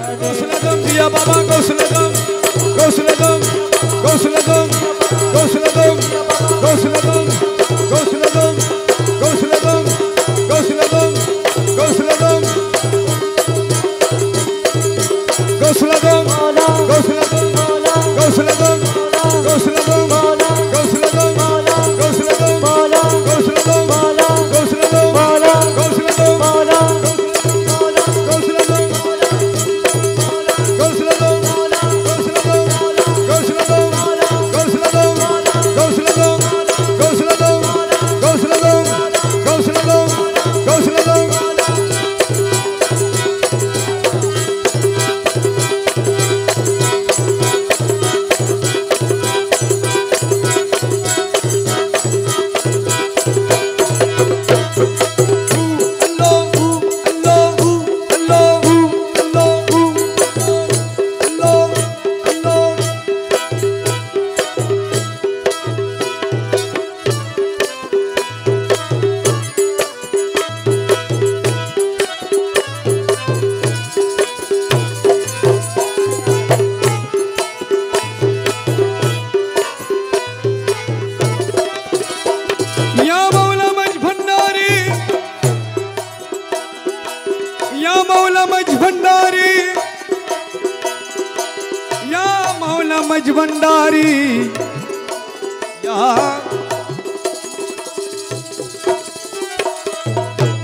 Gausuladam diya Baba Gausuladam, Gausuladam, Gausuladam, Gausuladam, Gausuladam, Gausuladam, Gausuladam, Gausuladam, Gausuladam, Gausuladam, Gausuladam, Gausuladam, Gausuladam, Gausuladam,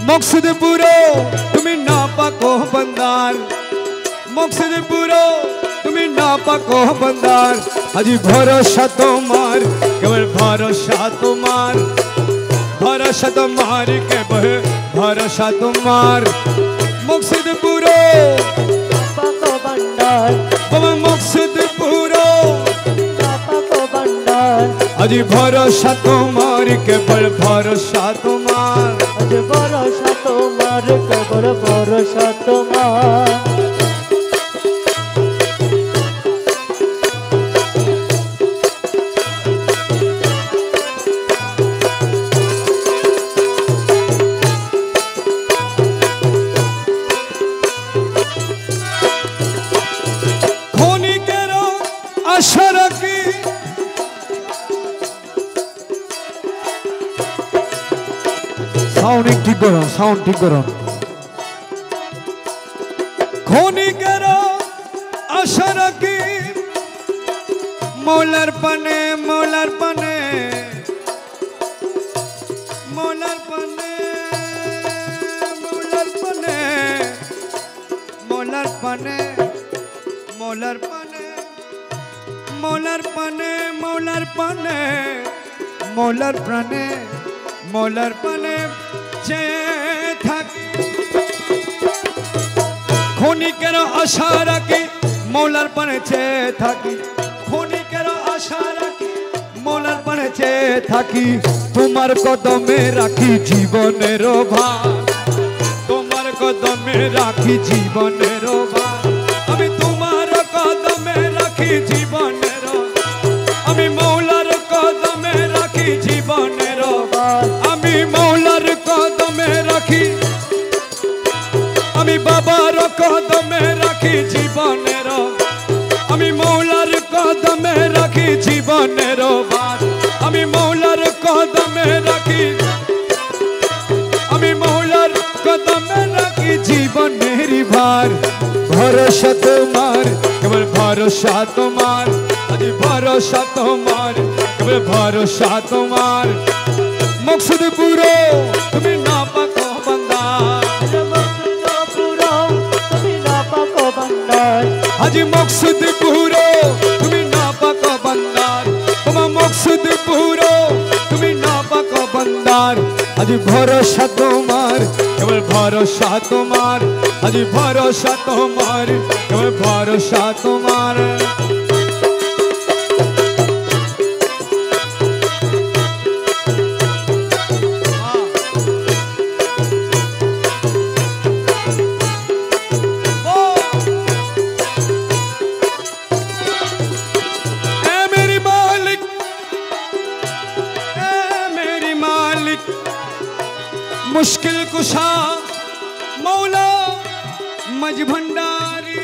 मकसद पूरो तुम्हें ना पाको बंदार, मकसद पूरो तुम्हें ना पाको बंदार, अजी भरोसा तुम्हार केवल भरोसा तुम्हार, भरोसा तुम्हार केवल भरोसा तुम्हार, मकसद पूरो पाको बंदार, बाबा मकसद पूरो पाको बंदार, अजी भरोसा तुम्हार केवल भरोसा तुम्हार, अजी भरोसा तुम्हार केवल भरोसा तुम्हार। खोनी करो आशा रखी साउंडिंग ठीक करो, साउंड ठीक करो। खोनी करो आशा रखी मौलर पने मौलर पने मौलर पने मौलर पने मौलर पने मौलर पने मौलर पने मौलर पने मौलर पने मौलर पने खोनी करो आशा रखी मौलर पने चे थाकी, खोनी करो आशा रखी मौलर पने चे थाकी, तुम्हार कदमे राखी जीवनेर भार, तुम्हार कदमे राखी जीवनेर भार, আমি তোমার কদমে রাখি জীবনের, আমি মৌলার কদমে রাখি জীবনের, আমি মৌলার কদমে রাখি, আমি বাবার কদমে রাখি জীবনের, আমি মৌলার কদমে রাখি জীবনের ভার, আমি মৌলার কদমে রাখি, আমি মৌলার কদমে রাখি জীবনের ভার, ভরসা তোমার কেবল ভরসা তোমার, আজ ভরসা তোমার কেবল ভরসা তোমার, মকসদ পুরো তুমি না পাকো বন্দার, আজি মকসদ পুরো তুমি না পাকো বন্দার, তোমার মকসদ পুরো তুমি না পাকো বন্দার, আজি ভরসা তোমার কেবল ভরসা তোমার, আজি ভরসা তোমার কেবল ভরসা তোমার। मुश्किल कुशा मौला मज भंडारी,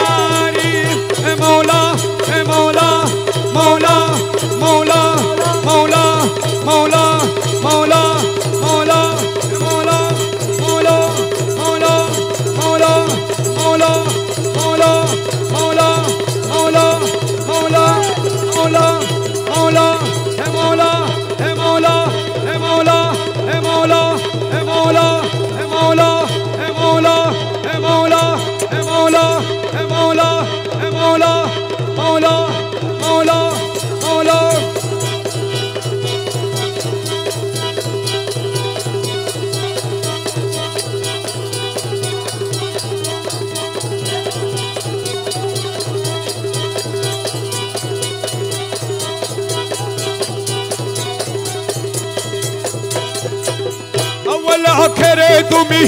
তুমি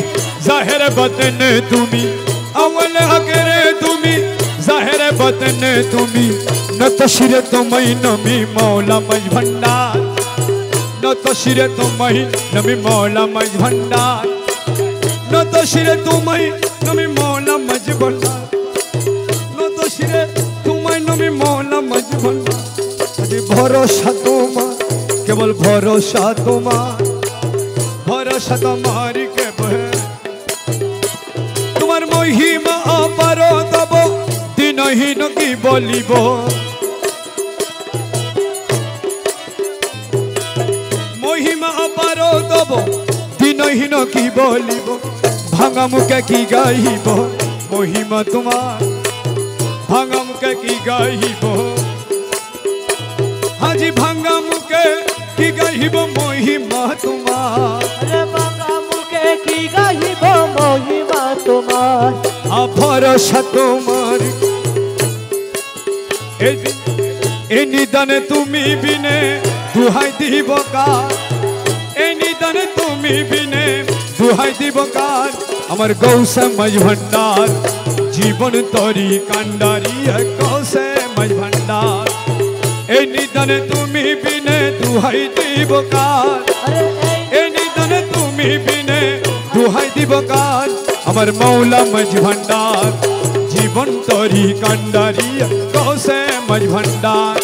জাহের বতনে তুমি আউয়াল আখরে তুমি জাহের বতনে তুমি নত শিরে তোমায় নমি মৌলা মজ ভন্ডার নত শিরে তোমায় নমি মৌলা মজ ভন্ডার নত শিরে তোমায় নমি মৌলা মজ ভন্ডার নত শিরে তোমায় নমি মৌলা মজ ভন্ডার ভরসা তোমার কেবল ভরসা তোমার ভরসা তোমার কেবল তোমার মহিমা অপার তব দিনহীন কি বলিব মহিমা অপার তব দিনহীন কি বলিব ভাঙা মুখে কি গাইব মহিমা তোমার ভাঙা মুখে কি গাইব আজি ভাঙা মুখে কি গাইব মহিমা তোমার ভাঙা মুখে কি গাইব মহিমা তোমার ভরসা তোমার এই নিদানে তুমি বিনে দুহাই দিব কার এই নিদানে তুমি বিনে দুহাই দিব কার আমার গৌসে মজ ভন্ডার জীবন তরি কান্ডারি গৌসে মজ ভন্ডার এই নিদানে তুমি বিনে দুহাই দিব কার এই নিদানে তুমি বিনে দুহাই দিব কার আমার মৌলা মজ ভন্ডার জীবন তরি কান্ডারি গৌসে মজ ভন্ডার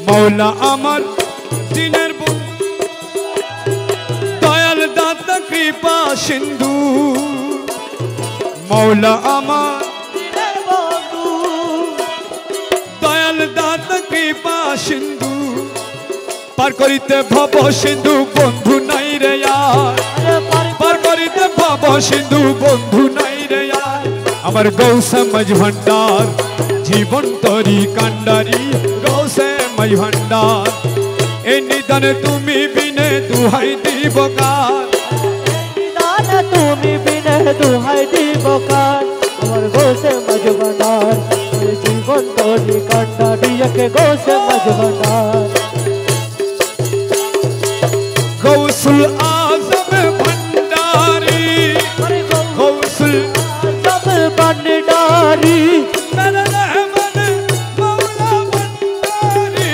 মৌলা আমার দিনের দয়াল দাতা কৃপা সিন্ধু মৌলা আমার দয়াল দাতা কৃপা সিন্ধু পার করিতে ভব সিন্ধু বন্ধু নাই রে পার করিতে ভব সিন্ধু বন্ধু নাই রে আমার গৌসে মজ ভন্ডার জীবন তরি কান্ডারি গৌসে মজ ভন্ডার এই নিদানে তুমি বিনে দুহাই দিব কার নিদানে তুমি বিনে দুহাই দিব কার আমার গৌসে মজ ভন্ডার জীবন তরি কান্ডারি গৌসে মজ ভন্ডার গৌসুল আজম ভন্ডারি গৌসুল আজম ভন্ডারি মেরা রহমান মৌলা ভন্ডারি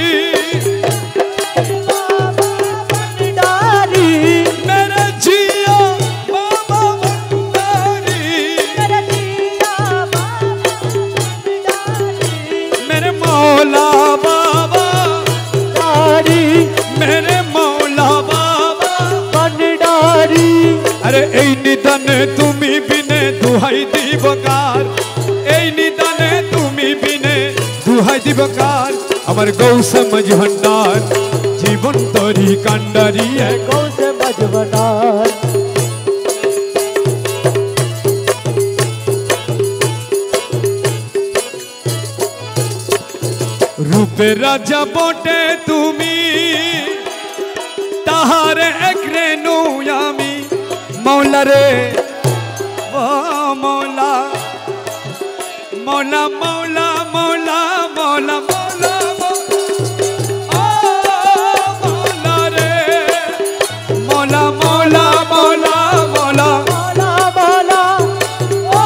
ভন্ডারি मेरा जिया बाबा भंडारी मेरा जिया बाबा भंडारी मेरे मौला बाबा भंडारी मेरे मौला बाबा भंडारी अरे এই নিদানে তুমি বিনে দুহাই দিব কার এই নিদানে তুমি বিনে দুহাই দিব কার আমার গৌসে মজ ভন্ডার জীবন তরি কান্ডারি গৌসে মজ ভন্ডার রূপে রাজা বটে তুমি তাহার এক রেণু আমি মৌলা রে ও মৌলা মৌলা মৌলা মৌলা মৌলা মৌলা ও মৌলা রে মৌলা মৌলা মৌলা মৌলা মৌলা মৌলা ও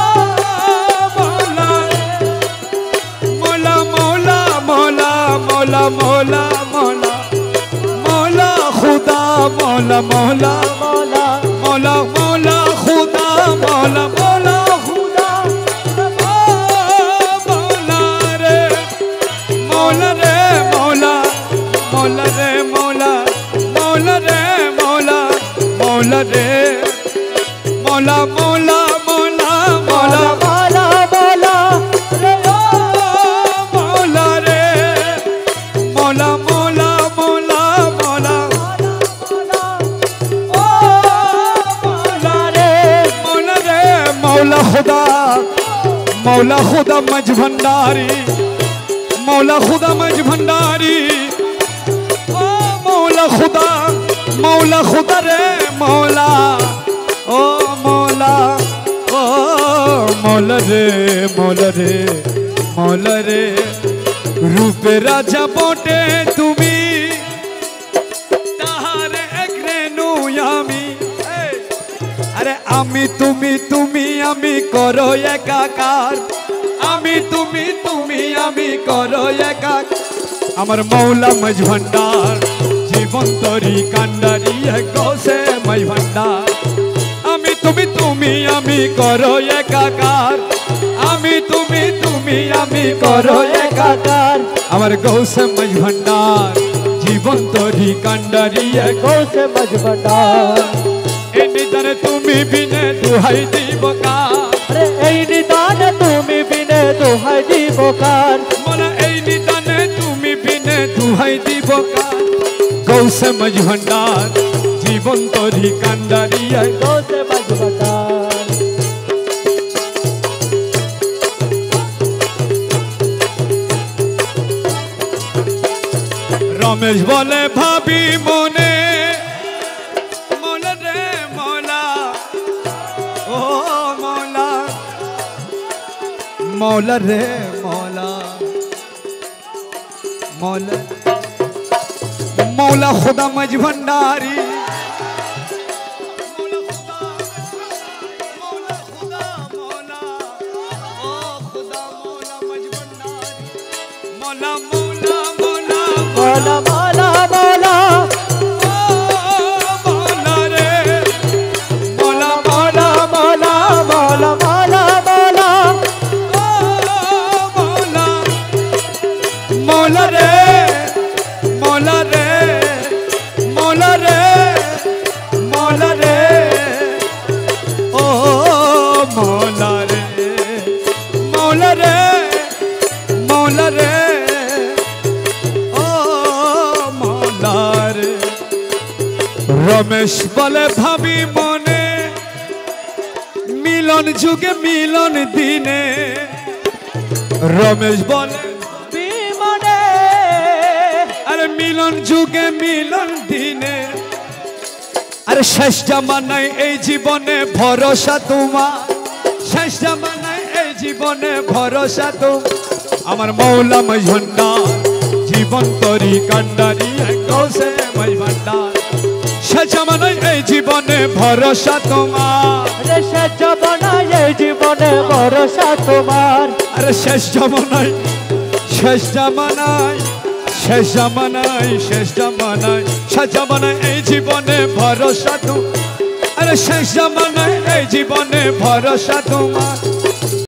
মৌলা মৌলা মৌলা মৌলা মৌলা মৌলা মৌলা মৌলা খুদা মৌলা মৌলা মৌলা मौला मौला खुदा मौला मौला खुदा मौला रे मौला रे मौला मौला रे मौला मौला रे मौला मौला रे मौला मौला मौला मौला मौला मौला रे मौला रे मौला मौला मौला मौला मौला खुदा मज भंडारी मौला खुदा मज भंडारी ओ मौला खुदा মৌলা খুদা রে মৌলা, ও মৌলা, ও মৌলা রে মৌলা রে মৌলা রে, রূপে রাজা বটে তুমি, তাহার এক রেণু আমি। আরে আমি তুমি তুমি আমি করো একাকার, আমি তুমি তুমি আমি করো একাকার। আমার মৌলা মাঝ ভান্ডার, জীবন তরি কান্ডারি গৌসে মাঝ ভান্ডার। আমি তুমি তুমি আমি করো একাকার, আমি তুমি তুমি আমি করো একাকার। আমার গৌসে মাঝ ভান্ডার, জীবন তরি কান্ডারি গৌসে মাঝ ভান্ডার। এই নিদানে তুমি বিনে দুহাই দিব কার, আরে এই নিদানে তুমি বিনে দুহাই দিব কার। মোলা এই নিদানে তুমি বিনে দুহাই দিব কার। গৌসে মাঝ ভান্ডার, জীবন তরি কান্ডারি গৌসে মাঝ ভান্ডার। রমেশ বলে ভাবি মনে, মৌলা রে মৌলা, ও মৌলা, মৌলা রে মৌলা, মৌলা, মৌলা খুদা মাঝ ভান্ডারি। মৌলা মৌলা মৌলা মৌলা মৌলা মৌলা, মৌলা রে মৌলা মৌলা মৌলা মৌলা মৌলা মৌলা, মৌলা মৌলা রে মৌলা রে মৌলা রে মৌলা রে, ও মৌলা রে মৌলা রে মৌলা রে, ও মৌলা রে। রমেশ বলে ভাবি মনে, মিলন যুগে মিলন দিনে। রমেশ বলে বিমনে, আরে মিলন যুগে মিলন দিনে। আরে শেষ জামানায় এই জীবনে ভরসা তোমার, শেষ জামানায় এই জীবনে ভরসা তোমার। আমার মৌলা মাঝ ভান্ডার, জীবন তরি কান্ডারি গৌসে মাঝ ভান্ডার। শেষ জামানায় এই জীবনে ভরসা তোমার, আরে শেষ জামানায় এই জীবনে ভরসা তোমার। আরে শেষ জামানায়, শেষ জামানায়, শেষ জামানায়, শেষ জামানায়, শেষ জামানায় এই জীবনে ভরসা তোমার। আরে শেষ জামানায় এই জীবনে ভরসা তোমার।